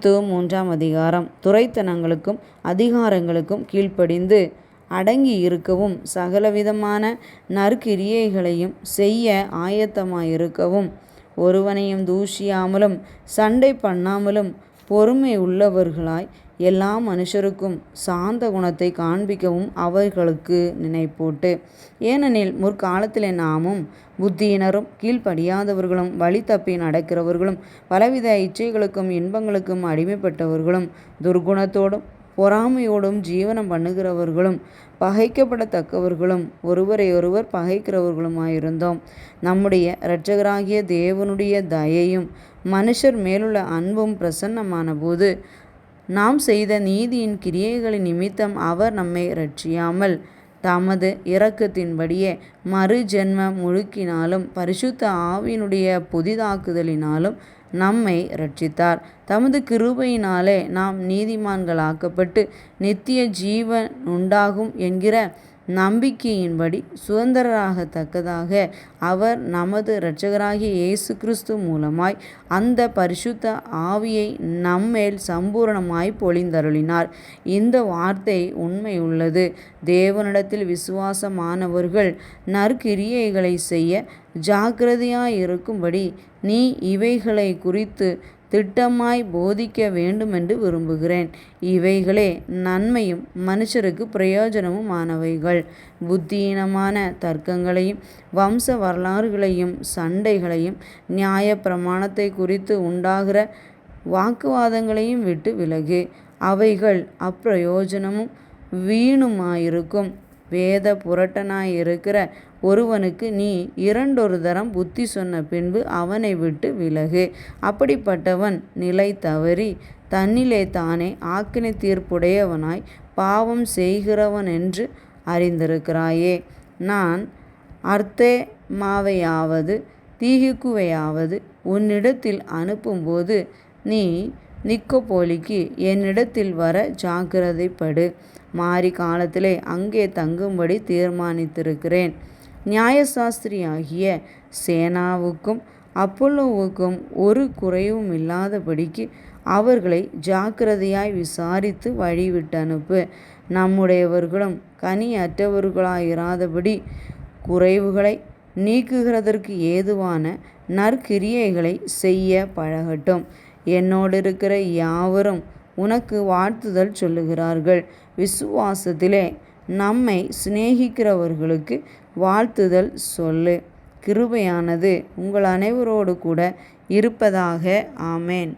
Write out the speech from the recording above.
தீத்து 3ஆம் அதிகாரம். துரைத்தனங்களுக்கும் அதிகாரங்களுக்கும் கீழ்ப்படிந்து அடங்கி இருக்கவும் சகலவிதமான நற்கிரியைகளையும் செய்ய ஆயத்தமாயிருக்கவும் ஒருவனையும் தூஷியாமலும் சண்டை பண்ணாமலும் பொறுமை உள்ளவர்களாய் எல்லா மனுஷருக்கும் சாந்த குணத்தை காண்பிக்கவும் அவர்களுக்கு நினைப்பூட்டு. ஏனெனில் முற்காலத்திலே நாமும் புத்தியினரும் கீழ்ப்படியாதவர்களும் வழி தப்பி நடக்கிறவர்களும் பலவித இச்சைகளுக்கும் இன்பங்களுக்கும் அடிமைப்பட்டவர்களும் துர்குணத்தோடும் பொறாமையோடும் ஜீவனம் பண்ணுகிறவர்களும் பகைக்கப்படத்தக்கவர்களும் ஒருவரையொருவர் பகைக்கிறவர்களுமாயிருந்தோம். நம்முடைய இரட்சகராகிய தேவனுடைய தயையும் மனுஷர் மேலுள்ள அன்பும் பிரசன்னமான போது நாம் செய்த நீதியின் கிரியைகளின் நிமித்தம் அவர் நம்மை இரட்சியாமல் தமது இரக்கத்தின்படியே மறு ஜென்ம முழுக்கினாலும் பரிசுத்த ஆவியினுடைய புதிதாக்குதலினாலும் நம்மை இரட்சித்தார். தமது கிருபையினாலே நாம் நீதிமான்களாக்கப்பட்டு நித்திய ஜீவன் உண்டாகும் என்கிற நம்பிக்கையின்படி சுதந்திரராகத்தக்கதாக அவர் நமது இரட்சகராகிய இயேசு கிறிஸ்து மூலமாய் அந்த பரிசுத்த ஆவியை நம்மேல் சம்பூரணமாய் பொழிந்தருளினார். இந்த வார்த்தை உண்மையுள்ளது. தேவனிடத்தில் விசுவாசமானவர்கள் நற்கிரியைகளை செய்ய ஜாக்கிரதையாயிருக்கும்படி நீ இவைகளை குறித்து திட்டமாய் போதிக்க வேண்டுமென்று விரும்புகிறேன். இவைகளே நன்மையும் மனுஷருக்கு பிரயோஜனமுமானவைகள். புத்தியீனமான தர்க்கங்களையும் வம்ச வரலாறுகளையும் சண்டைகளையும் நியாயப்பிரமாணத்தை குறித்து உண்டாகிற வாக்குவாதங்களையும் விட்டு விலகு. அவைகள் அப்பிரயோஜனமும் வீணுமாயிருக்கும். வேத புரட்டனாயிருக்கிற ஒருவனுக்கு நீ 2 தரம் புத்தி சொன்ன பின்பு அவனை விட்டு விலகு. அப்படிப்பட்டவன் நிலை தவறி தன்னிலே தானே ஆக்கினை தீர்ப்புடையவனாய் பாவம் செய்கிறவனென்று அறிந்திருக்கிறாயே. நான் அர்த்தேமாவையாவது தீகிக்குவையாவது உன்னிடத்தில் அனுப்பும்போது நீ நிக்கோப்போலிக்கு என்னிடத்தில் வர ஜாக்கிரதைப்படு. மாரி காலத்திலே அங்கே தங்கும்படி தீர்மானித்திருக்கிறேன். நியாயசாஸ்திரியாகிய சேனாவுக்கும் அப்பொல்லோவுக்கும் ஒரு குறைவுமில்லாதபடிக்கு அவர்களை ஜாக்கிரதையாய் விசாரித்து வழிவிட்டனுப்பு. நம்முடையவர்களும் கனியற்றவர்களாயிராதபடி குறைவுகளை நீக்குகிறதற்கு ஏதுவான நற்கிரியைகளை செய்ய பழகட்டும். என்னோடிருக்கிற யாவரும் உனக்கு வாழ்த்துதல் சொல்லுகிறார்கள். விசுவாசத்திலே நம்மை சிநேகிக்கிறவர்களுக்கு வாழ்த்துதல் சொல்லு. கிருபையானது உங்கள் அனைவரோடு கூட இருப்பதாக. ஆமென்.